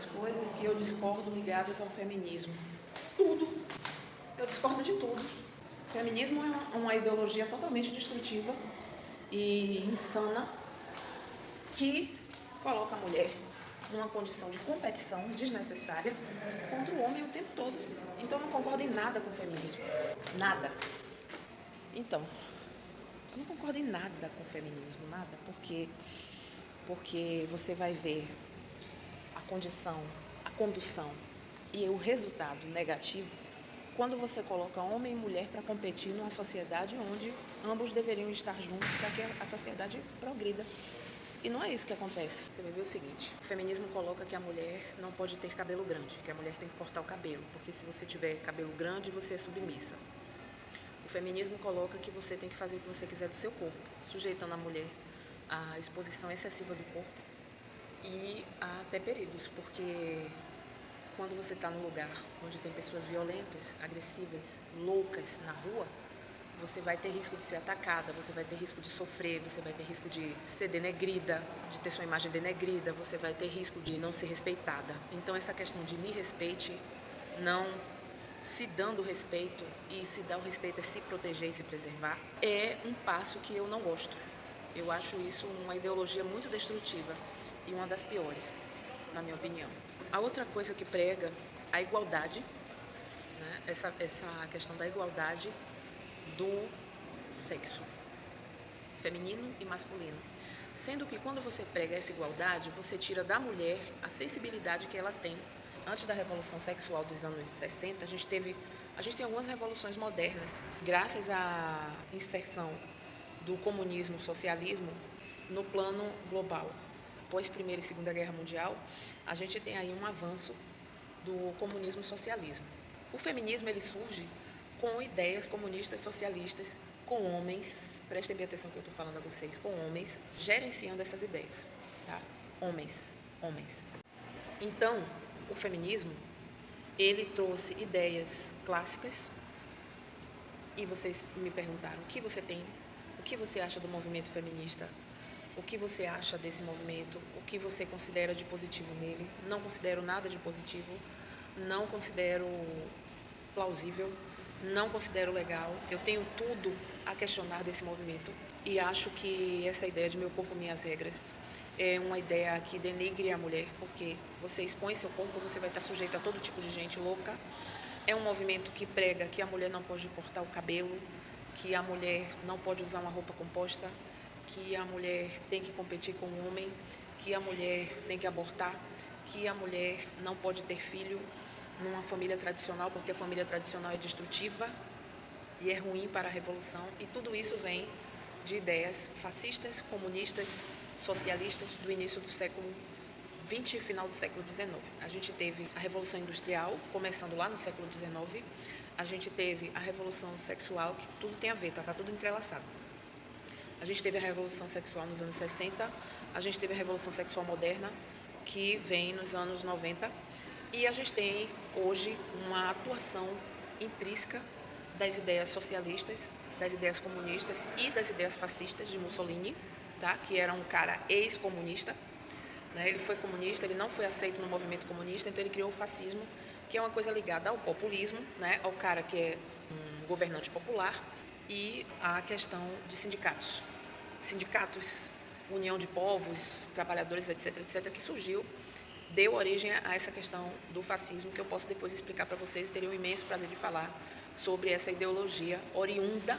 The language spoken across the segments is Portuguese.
as coisas que eu discordo ligadas ao feminismo. Tudo. Eu discordo de tudo. O feminismo é uma ideologia totalmente destrutiva e insana que coloca a mulher numa condição de competição desnecessária contra o homem o tempo todo. Então eu não concordo em nada com o feminismo. Nada. Então, eu não concordo em nada com o feminismo, nada, porque você vai ver a condução e o resultado negativo quando você coloca homem e mulher para competir numa sociedade onde ambos deveriam estar juntos para que a sociedade progrida. E não é isso que acontece. Você vai ver o seguinte, o feminismo coloca que a mulher não pode ter cabelo grande, que a mulher tem que cortar o cabelo, porque se você tiver cabelo grande, você é submissa. O feminismo coloca que você tem que fazer o que você quiser do seu corpo, sujeitando a mulher à exposição excessiva do corpo e a até perigos, porque quando você está num lugar onde tem pessoas violentas, agressivas, loucas na rua, você vai ter risco de ser atacada, você vai ter risco de sofrer, você vai ter risco de ser denegrida, de ter sua imagem denegrida, você vai ter risco de não ser respeitada. Então essa questão de me respeite, não se dando respeito, e se dar o respeito é se proteger e se preservar, é um passo que eu não gosto. Eu acho isso uma ideologia muito destrutiva e uma das piores, na minha opinião. A outra coisa que prega a igualdade, né? Essa questão da igualdade do sexo, feminino e masculino. Sendo que quando você prega essa igualdade, você tira da mulher a sensibilidade que ela tem. Antes da Revolução Sexual dos anos 60, a gente tem algumas revoluções modernas, graças à inserção do comunismo, socialismo, no plano global. Após Primeira e Segunda Guerra Mundial, a gente tem aí um avanço do comunismo socialismo. O feminismo ele surge com ideias comunistas socialistas, com homens, prestem bem atenção que eu estou falando a vocês, com homens gerenciando essas ideias, tá? Homens. Então, o feminismo, ele trouxe ideias clássicas, e vocês me perguntaram o que você acha do movimento feminista, o que você acha desse movimento, o que você considera de positivo nele. Não considero nada de positivo, não considero plausível, não considero legal. Eu tenho tudo a questionar desse movimento e acho que essa ideia de meu corpo, minhas regras é uma ideia que denigre a mulher, porque você expõe seu corpo, você vai estar sujeito a todo tipo de gente louca. É um movimento que prega que a mulher não pode cortar o cabelo, que a mulher não pode usar uma roupa composta, que a mulher tem que competir com o homem, que a mulher tem que abortar, que a mulher não pode ter filho numa família tradicional, porque a família tradicional é destrutiva e é ruim para a revolução. E tudo isso vem de ideias fascistas, comunistas, socialistas do início do século XX e final do século XIX. A gente teve a Revolução Industrial, começando lá no século XIX. A gente teve a Revolução Sexual, que tudo tem a ver, tá tudo entrelaçado. A gente teve a Revolução Sexual nos anos 60, a gente teve a Revolução Sexual Moderna, que vem nos anos 90, e a gente tem hoje uma atuação intrínseca das ideias socialistas, das ideias comunistas e das ideias fascistas de Mussolini, tá? Que era um cara ex-comunista, né? Ele foi comunista, ele não foi aceito no movimento comunista, então ele criou o fascismo, que é uma coisa ligada ao populismo, né? Ao cara que é um governante popular, e a questão de sindicatos. Sindicatos, união de povos, trabalhadores, etc., etc., que surgiu, deu origem a essa questão do fascismo, que eu posso depois explicar para vocês, e teria um imenso prazer de falar sobre essa ideologia oriunda,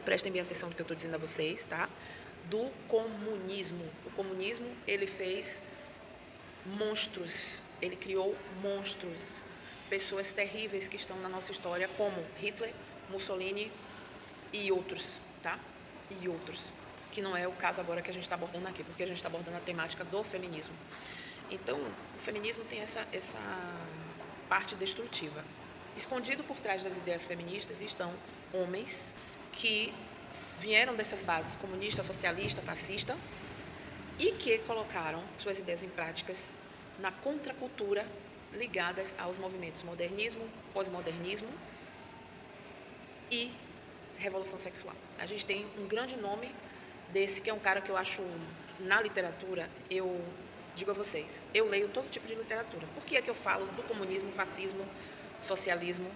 prestem bem atenção no que eu estou dizendo a vocês, tá? Do comunismo. O comunismo, ele fez monstros, ele criou monstros, pessoas terríveis que estão na nossa história, como Hitler, Mussolini e outros, tá? E outros, que não é o caso agora que a gente está abordando aqui, porque a gente está abordando a temática do feminismo. Então, o feminismo tem essa parte destrutiva. Escondido por trás das ideias feministas estão homens que vieram dessas bases comunista, socialista, fascista, e que colocaram suas ideias em práticas na contracultura ligadas aos movimentos modernismo, pós-modernismo e revolução sexual. A gente tem um grande nome desse, que é um cara que eu acho, na literatura, eu digo a vocês, eu leio todo tipo de literatura. Por que é que eu falo do comunismo, fascismo, socialismo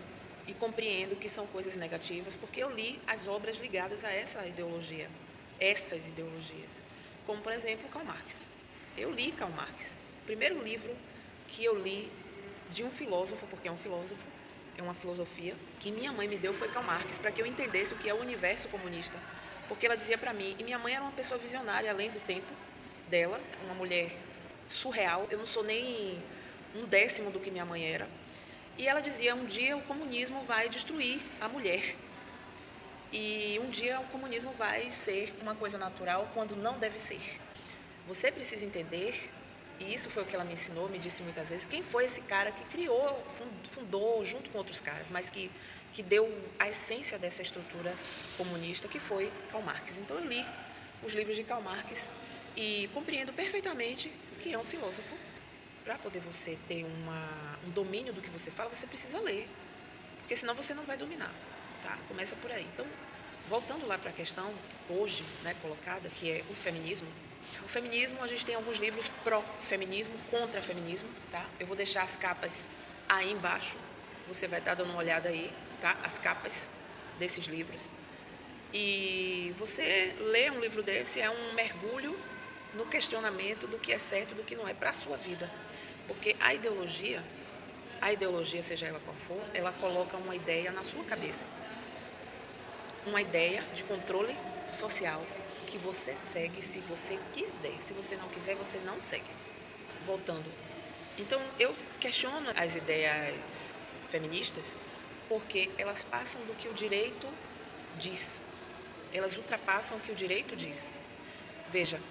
e compreendo que são coisas negativas? Porque eu li as obras ligadas a essa ideologia, essas ideologias. Como, por exemplo, Karl Marx. Eu li Karl Marx. O primeiro livro que eu li de um filósofo, porque é um filósofo, é uma filosofia, que minha mãe me deu foi Karl Marx, para que eu entendesse o que é o universo comunista. Porque ela dizia para mim, e minha mãe era uma pessoa visionária, além do tempo dela, uma mulher surreal, eu não sou nem um décimo do que minha mãe era. E ela dizia, um dia o comunismo vai destruir a mulher. E um dia o comunismo vai ser uma coisa natural quando não deve ser. Você precisa entender, e isso foi o que ela me ensinou, me disse muitas vezes, quem foi esse cara que criou, fundou junto com outros caras, mas que deu a essência dessa estrutura comunista, que foi Karl Marx. Então eu li os livros de Karl Marx e compreendo perfeitamente que é um filósofo. Para poder você ter um domínio do que você fala, você precisa ler, porque senão você não vai dominar, tá? Começa por aí. Então, voltando lá para a questão hoje, né, colocada, que é o feminismo. O feminismo, a gente tem alguns livros pró-feminismo, contra-feminismo, tá? Eu vou deixar as capas aí embaixo, você vai estar dando uma olhada aí, tá? As capas desses livros. E você lê um livro desse é um mergulho no questionamento do que é certo e do que não é para a sua vida. Porque a ideologia, seja ela qual for, ela coloca uma ideia na sua cabeça. Uma ideia de controle social que você segue se você quiser. Se você não quiser, você não segue. Voltando. Então, eu questiono as ideias feministas porque elas passam do que o direito diz. Elas ultrapassam o que o direito diz. Veja,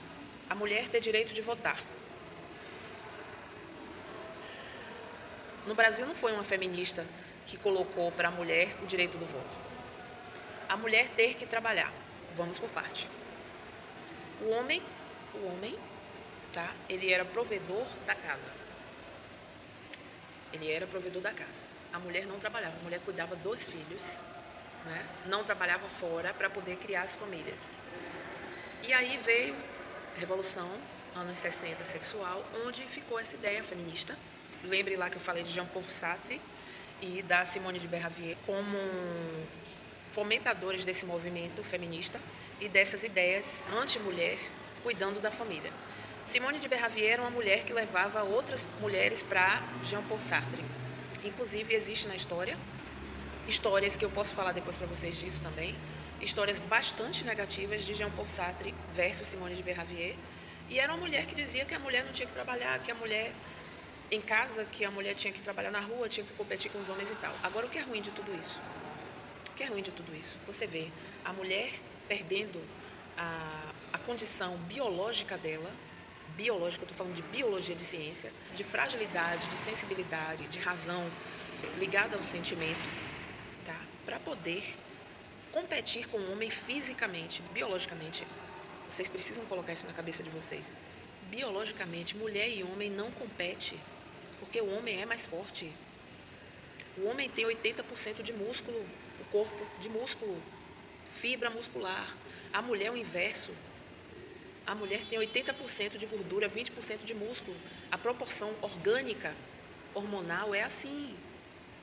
a mulher tem direito de votar. No Brasil não foi uma feminista que colocou para a mulher o direito do voto. A mulher ter que trabalhar. Vamos por parte. O homem, tá? Ele era provedor da casa. Ele era provedor da casa. A mulher não trabalhava, a mulher cuidava dos filhos, né? Não trabalhava fora para poder criar as famílias. E aí veio a Revolução, anos 60, sexual, onde ficou essa ideia feminista. Lembre lá que eu falei de Jean-Paul Sartre e da Simone de Beauvoir como fomentadores desse movimento feminista e dessas ideias anti-mulher cuidando da família. Simone de Beauvoir era uma mulher que levava outras mulheres para Jean-Paul Sartre. Inclusive, existe na história histórias que eu posso falar depois para vocês disso também, histórias bastante negativas de Jean-Paul Sartre versus Simone de Beauvoir. E era uma mulher que dizia que a mulher não tinha que trabalhar, que a mulher em casa, que a mulher tinha que trabalhar na rua, tinha que competir com os homens e tal. Agora, o que é ruim de tudo isso? O que é ruim de tudo isso? Você vê a mulher perdendo a condição biológica dela, biológica, eu estou falando de biologia de ciência, de fragilidade, de sensibilidade, de razão, ligada ao sentimento, tá? Para poder competir com o homem fisicamente, biologicamente. Vocês precisam colocar isso na cabeça de vocês. Biologicamente, mulher e homem não competem, porque o homem é mais forte. O homem tem 80% de músculo, o corpo de músculo, fibra muscular. A mulher é o inverso. A mulher tem 80% de gordura, 20% de músculo. A proporção orgânica, hormonal é assim.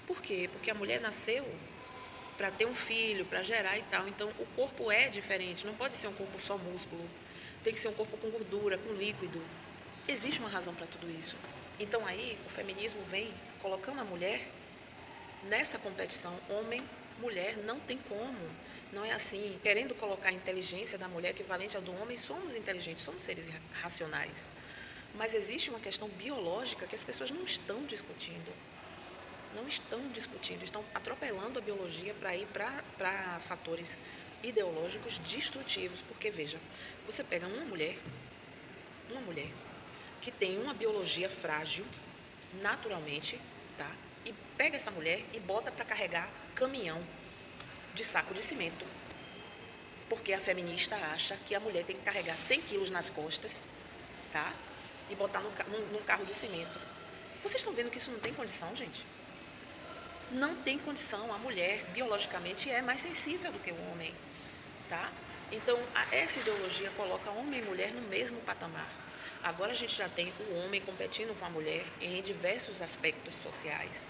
Por quê? Porque a mulher nasceu para ter um filho, para gerar e tal. Então, o corpo é diferente. Não pode ser um corpo só músculo. Tem que ser um corpo com gordura, com líquido. Existe uma razão para tudo isso. Então, aí, o feminismo vem colocando a mulher nessa competição. Homem, mulher, não tem como. Não é assim. Querendo colocar a inteligência da mulher equivalente à do homem, somos inteligentes, somos seres racionais. Mas existe uma questão biológica que as pessoas não estão discutindo. Não estão discutindo, estão atropelando a biologia para ir para fatores ideológicos destrutivos. Porque, veja, você pega uma mulher que tem uma biologia frágil, naturalmente, tá? E pega essa mulher e bota para carregar caminhão de saco de cimento. Porque a feminista acha que a mulher tem que carregar 100 quilos nas costas, tá? E botar num carro de cimento. Vocês estão vendo que isso não tem condição, gente? Não tem condição. A mulher, biologicamente, é mais sensível do que o homem, tá? Então, essa ideologia coloca homem e mulher no mesmo patamar. Agora a gente já tem o homem competindo com a mulher em diversos aspectos sociais,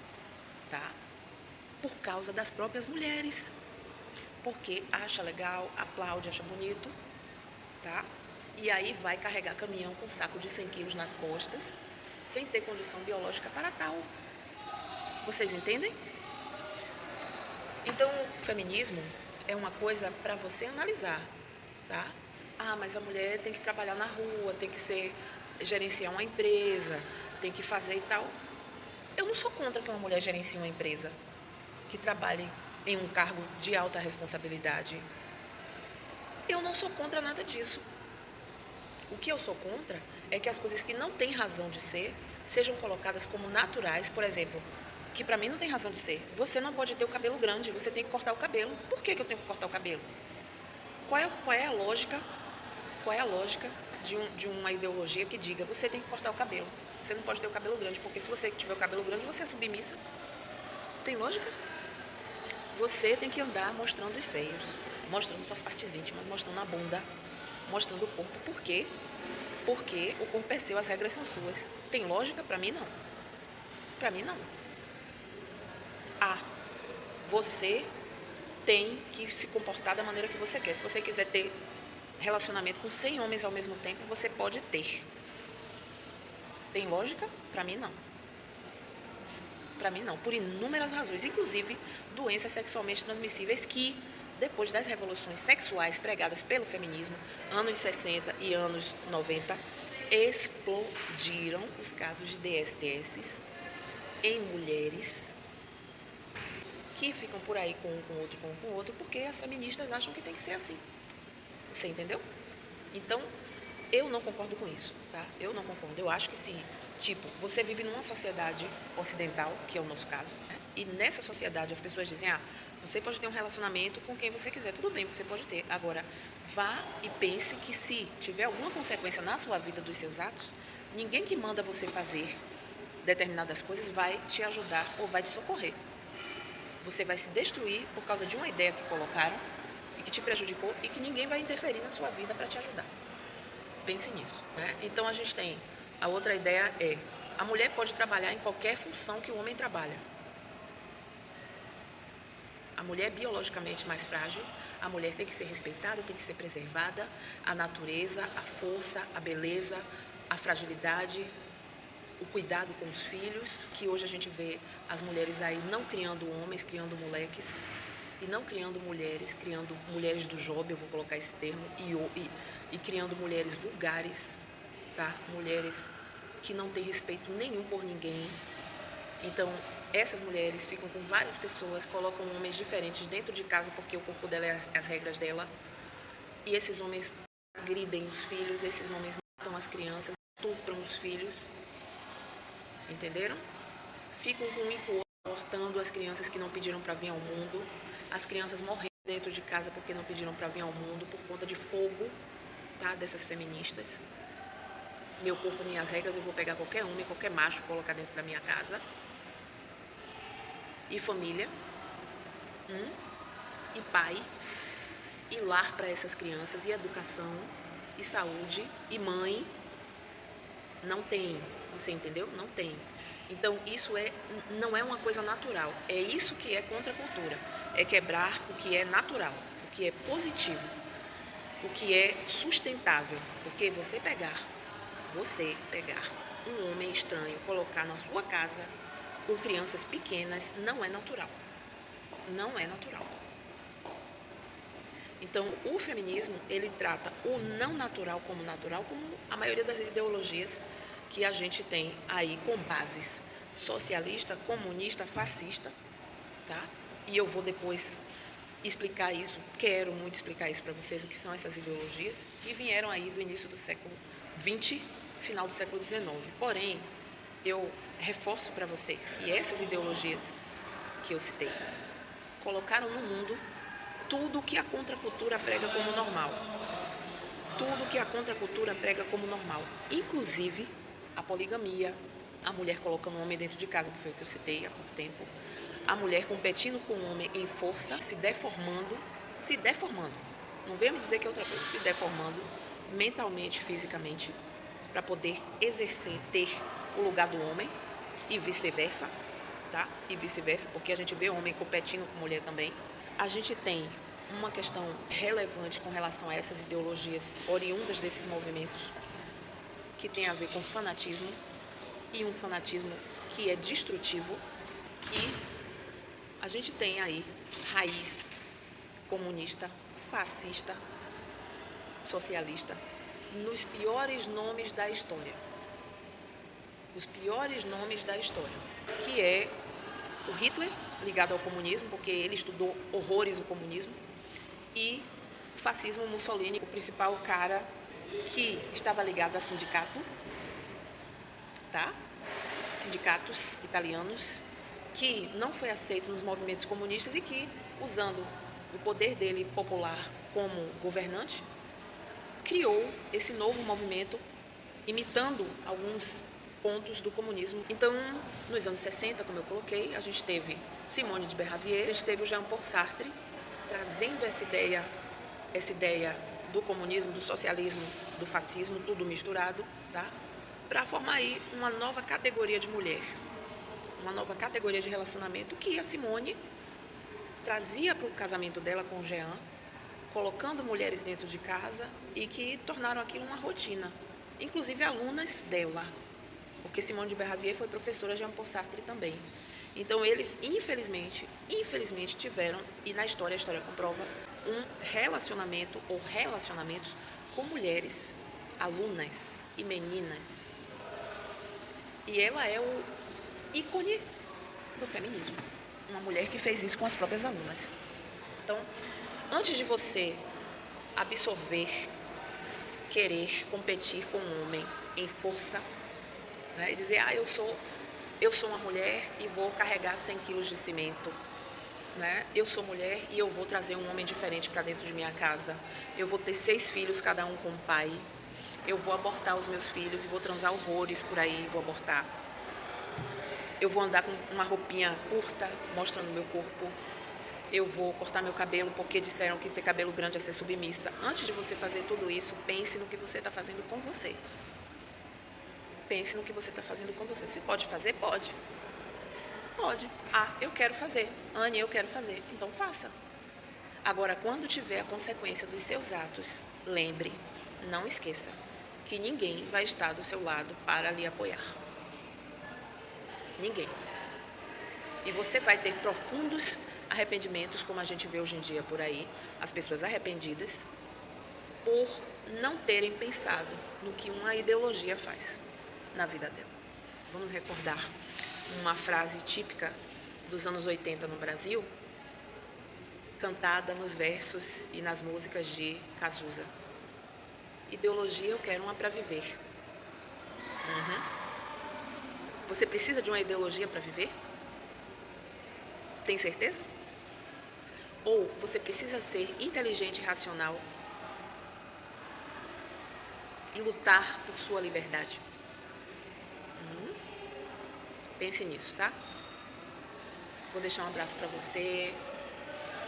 tá? Por causa das próprias mulheres. Porque acha legal, aplaude, acha bonito, tá? E aí vai carregar caminhão com saco de 100 quilos nas costas, sem ter condição biológica para tal. Vocês entendem? Então, o feminismo é uma coisa para você analisar, tá? Ah, mas a mulher tem que trabalhar na rua, tem que gerenciar uma empresa, tem que fazer e tal. Eu não sou contra que uma mulher gerencie uma empresa, que trabalhe em um cargo de alta responsabilidade. Eu não sou contra nada disso. O que eu sou contra é que as coisas que não têm razão de ser sejam colocadas como naturais. Por exemplo, que para mim não tem razão de ser. Você não pode ter o cabelo grande, você tem que cortar o cabelo. Por que eu tenho que cortar o cabelo? Qual é a lógica? Qual é a lógica de uma ideologia que diga você tem que cortar o cabelo? Você não pode ter o cabelo grande, porque se você tiver o cabelo grande, você é submissa. Tem lógica? Você tem que andar mostrando os seios, mostrando suas partes íntimas, mostrando a bunda, mostrando o corpo. Por quê? Porque o corpo é seu, as regras são suas. Tem lógica? Para mim, não. Para mim, não. Você tem que se comportar da maneira que você quer. Se você quiser ter relacionamento com 100 homens ao mesmo tempo, você pode ter. Tem lógica? Para mim, não. Para mim, não. Por inúmeras razões. Inclusive, doenças sexualmente transmissíveis que, depois das revoluções sexuais pregadas pelo feminismo, anos 60 e anos 90, explodiram os casos de DSTs em mulheres que ficam por aí com um com o outro, porque as feministas acham que tem que ser assim. Você entendeu? Então, eu não concordo com isso, tá? Eu não concordo. Eu acho que se, você vive numa sociedade ocidental, que é o nosso caso, né? E nessa sociedade as pessoas dizem, você pode ter um relacionamento com quem você quiser. Tudo bem, você pode ter. Agora, vá e pense que se tiver alguma consequência na sua vida dos seus atos, ninguém que manda você fazer determinadas coisas vai te ajudar ou vai te socorrer. Você vai se destruir por causa de uma ideia que colocaram e que te prejudicou e que ninguém vai interferir na sua vida para te ajudar. Pense nisso, né? Então, a gente tem... A outra ideia é... A mulher pode trabalhar em qualquer função que o homem trabalha. A mulher é biologicamente mais frágil. A mulher tem que ser respeitada, tem que ser preservada. A natureza, a força, a beleza, a fragilidade... o cuidado com os filhos, que hoje a gente vê as mulheres aí não criando homens, criando moleques, e não criando mulheres, criando mulheres do job, eu vou colocar esse termo, e criando mulheres vulgares, tá? Mulheres que não têm respeito nenhum por ninguém. Então, essas mulheres ficam com várias pessoas, colocam homens diferentes dentro de casa porque o corpo dela é as regras dela, e esses homens agridem os filhos, esses homens matam as crianças, estupram os filhos. Entenderam? Ficam com um e com o outro, abortando as crianças que não pediram para vir ao mundo, as crianças morrendo dentro de casa porque não pediram para vir ao mundo, por conta de fogo, tá? Dessas feministas. Meu corpo, minhas regras, eu vou pegar qualquer homem, qualquer macho, colocar dentro da minha casa. E família, e pai, e lar para essas crianças, e educação, e saúde, e mãe. Não tem. Você entendeu? Não tem. Então, isso não é uma coisa natural. É isso que é contra a cultura. É quebrar o que é natural, o que é positivo, o que é sustentável. Porque você pegar um homem estranho, colocar na sua casa com crianças pequenas, não é natural. Não é natural. Então, o feminismo, ele trata o não natural, como a maioria das ideologias que a gente tem aí com bases socialista, comunista, fascista, tá? E eu vou depois explicar isso, quero muito explicar isso para vocês, o que são essas ideologias que vieram aí do início do século XX, final do século XIX. Porém, eu reforço para vocês que essas ideologias que eu citei colocaram no mundo tudo que a contracultura prega como normal. Tudo que a contracultura prega como normal, inclusive a poligamia, a mulher colocando o homem dentro de casa, que foi o que eu citei há pouco tempo, a mulher competindo com o homem em força, se deformando, não venha me dizer que é outra coisa, se deformando mentalmente, fisicamente, para poder exercer, ter o lugar do homem e vice-versa, tá? E vice-versa, porque a gente vê homem competindo com mulher também. A gente tem uma questão relevante com relação a essas ideologias oriundas desses movimentos, que tem a ver com fanatismo, e um fanatismo que é destrutivo, e a gente tem aí raiz comunista, fascista, socialista, nos piores nomes da história. Os piores nomes da história, que é o Hitler, ligado ao comunismo, porque ele estudou horrores o comunismo, e o fascismo, Mussolini, o principal cara que estava ligado a sindicato, tá? Sindicatos italianos, que não foi aceito nos movimentos comunistas e que, usando o poder dele popular como governante, criou esse novo movimento, imitando alguns pontos do comunismo. Então, nos anos 60, como eu coloquei, a gente teve Simone de Beauvoir, a gente teve o Jean-Paul Sartre, trazendo essa ideia do comunismo, do socialismo, do fascismo, tudo misturado, tá? Para formar aí uma nova categoria de mulher, uma nova categoria de relacionamento que a Simone trazia para o casamento dela com o Jean, colocando mulheres dentro de casa e que tornaram aquilo uma rotina, inclusive alunas dela, porque Simone de Beauvoir foi professora de Jean-Paul Sartre também. Então eles, infelizmente tiveram, e na história, a história comprova, um relacionamento ou relacionamentos com mulheres, alunas e meninas. E ela é o ícone do feminismo. Uma mulher que fez isso com as próprias alunas. Então, antes de você absorver, querer competir com um homem em força, né, e dizer, eu sou uma mulher e vou carregar 100 quilos de cimento, né? Eu sou mulher e eu vou trazer um homem diferente para dentro de minha casa. Eu vou ter 6 filhos, cada um com um pai. Eu vou abortar os meus filhos e vou transar horrores por aí, vou abortar. Eu vou andar com uma roupinha curta, mostrando meu corpo. Eu vou cortar meu cabelo porque disseram que ter cabelo grande é ser submissa. Antes de você fazer tudo isso, pense no que você está fazendo com você. Pense no que você está fazendo com você. Você pode fazer? Pode. Pode. Ah, eu quero fazer. Anne, eu quero fazer. Então faça. Agora, quando tiver a consequência dos seus atos, lembre, não esqueça, que ninguém vai estar do seu lado para lhe apoiar. Ninguém. E você vai ter profundos arrependimentos, como a gente vê hoje em dia por aí, as pessoas arrependidas por não terem pensado no que uma ideologia faz na vida dela. Vamos recordar uma frase típica dos anos 80 no Brasil, cantada nos versos e nas músicas de Cazuza. Ideologia eu quero uma para viver. Você precisa de uma ideologia para viver? Tem certeza? Ou você precisa ser inteligente e racional e lutar por sua liberdade? Pense nisso, tá? Vou deixar um abraço para você.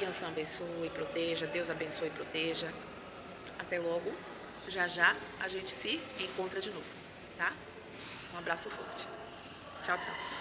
Yansan abençoe e proteja. Deus abençoe e proteja. Até logo. Já já a gente se encontra de novo, tá? Um abraço forte. Tchau, tchau.